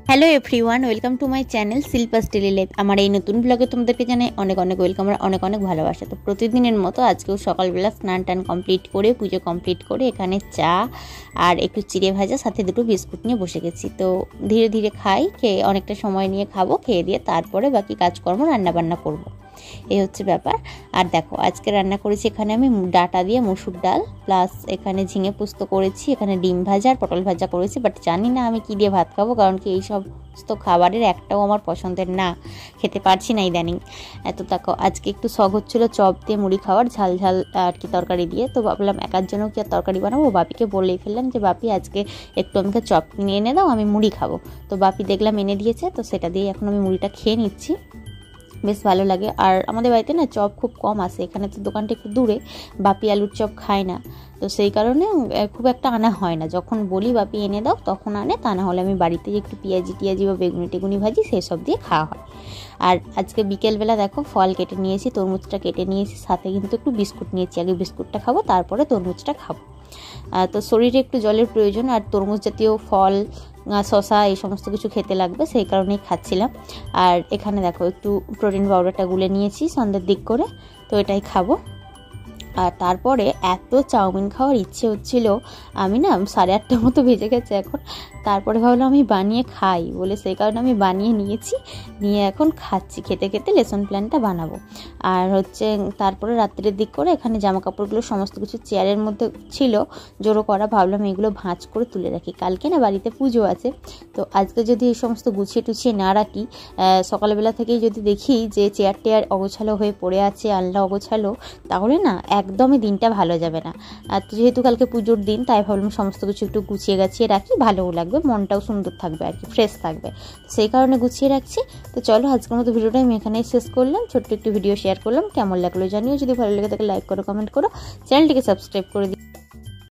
Hello everyone, welcome to my channel Shilpa's daily life. আমার এই নতুন ব্লগে তোমাদেরকে জানাই অনেক অনেক ওয়েলকাম আর অনেক অনেক ভালোবাসা। তো প্রতিদিনের মতো আজকেও সকালবেলা স্নান টান কমপ্লিট করে পুজো কমপ্লিট করে এখানে চা আর একটু চিড়ে ভাজা সাথে দুটো বিস্কুট নিয়ে বসে গেছি। তো ধীরে ধীরে খাই, খেয়ে অনেকটা সময় নিয়ে খাবো, খেয়ে দিয়ে তারপরে বাকি কাজকর্ম রান্নাবান্না করবো। এই হচ্ছে ব্যাপার। আর দেখো আজকে রান্না করেছি এখানে আমি ডাটা দিয়ে মসুর ডাল, প্লাস এখানে ঝিঙে পোস্ত করেছি, এখানে ডিম ভাজা আর পটল ভাজা করেছি। বাট জানি না আমি কি দিয়ে ভাত খাবো, কারণ কি এই সমস্ত খাবারের একটাও আমার পছন্দের না, খেতে পারছি না ইদানিং। এত দেখো আজকে একটু শখ হচ্ছিল চপ দিয়ে মুড়ি খাওয়ার, ঝাল ঝাল আর কি তরকারি দিয়ে। তো ভাবলাম একার জন্য কি আর তরকারি বানাবো, বাপিকে বলেই ফেললাম যে বাপি আজকে একটু আমাকে চপ কিনে এনে দাও, আমি মুড়ি খাবো। তো বাপি দেখলাম এনে দিয়েছে, তো সেটা দিয়ে এখন আমি মুড়িটা খেয়ে নিচ্ছি, বেশ ভালো লাগে। আর আমাদের বাড়িতে না চপ খুব কম আসে, এখানে তো দোকানটা একটু দূরে, বাপি আলুর চপ খায় না, তো সেই কারণে খুব একটা আনা হয় না। যখন বলি বাপি এনে দাও তখন আনে, তা না হলে আমি বাড়িতে যে একটু পেঁয়াজি বা বেগুনি টেগুনি ভাজি সেই সব দিয়ে খাওয়া হয়। আর আজকে বিকেলবেলা দেখো ফল কেটে নিয়েছি, তরমুজটা কেটে নিয়েছি, সাথে কিন্তু একটু বিস্কুট নিয়েছি। আগে বিস্কুটটা খাবো, তারপরে তরমুজটা খাবো। তো শরীরে একটু জলের প্রয়োজন, আর তরমুজ জাতীয় ফল, শশা এই সমস্ত কিছু খেতে লাগবে, সেই কারণেই খাচ্ছিলাম। আর এখানে দেখো একটু প্রোটিন পাউডারটা গুলে নিয়েছি সন্ধ্যের দিক করে, তো এটাই খাবো। আর তারপরে এত চাউমিন খাওয়ার ইচ্ছে হচ্ছিল, আমি না 8:30 মতো বেজে গেছে এখন। তারপরে ভাবলাম আমি বানিয়ে খাই বলে, সেই কারণে আমি বানিয়ে নিয়েছি, নিয়ে এখন খাচ্ছি, খেতে খেতে লেসন প্ল্যানটা বানাবো। আর হচ্ছে তারপরে রাত্রের দিক করে এখানে জামা কাপড়গুলো সমস্ত কিছু চেয়ারের মধ্যে ছিল জড়ো করা, ভাবলাম এগুলো ভাঁজ করে তুলে রাখি, কালকে না বাড়িতে পুজো আছে। তো আজকে যদি এই সমস্ত গুছিয়ে টুছিয়ে না রাখি, সকালবেলা থেকেই যদি দেখি যে চেয়ার টেয়ার অগোছালো হয়ে পড়ে আছে, আলনা অগোছালো, তাহলে না একদমই দিনটা ভালো যাবে না। আর যেহেতু কালকে পুজোর দিন, তাই ভাবলাম সমস্ত কিছু একটু গুছিয়ে গাছিয়ে রাখি, ভালোও লাগবে, মনটাও সুন্দর থাকবে আর কি, ফ্রেশ থাকবে, সেই কারণে গুছিয়ে রাখছি। তো চলো আজকের মতো ভিডিওটা আমি এখানেই শেষ করলাম, ছোট্ট একটু ভিডিও শেয়ার করলাম, কেমন লাগলো জানিও, যদি ভালো লেগে থাকে লাইক করো, কমেন্ট করো, চ্যানেলটিকে সাবস্ক্রাইব করে দিও।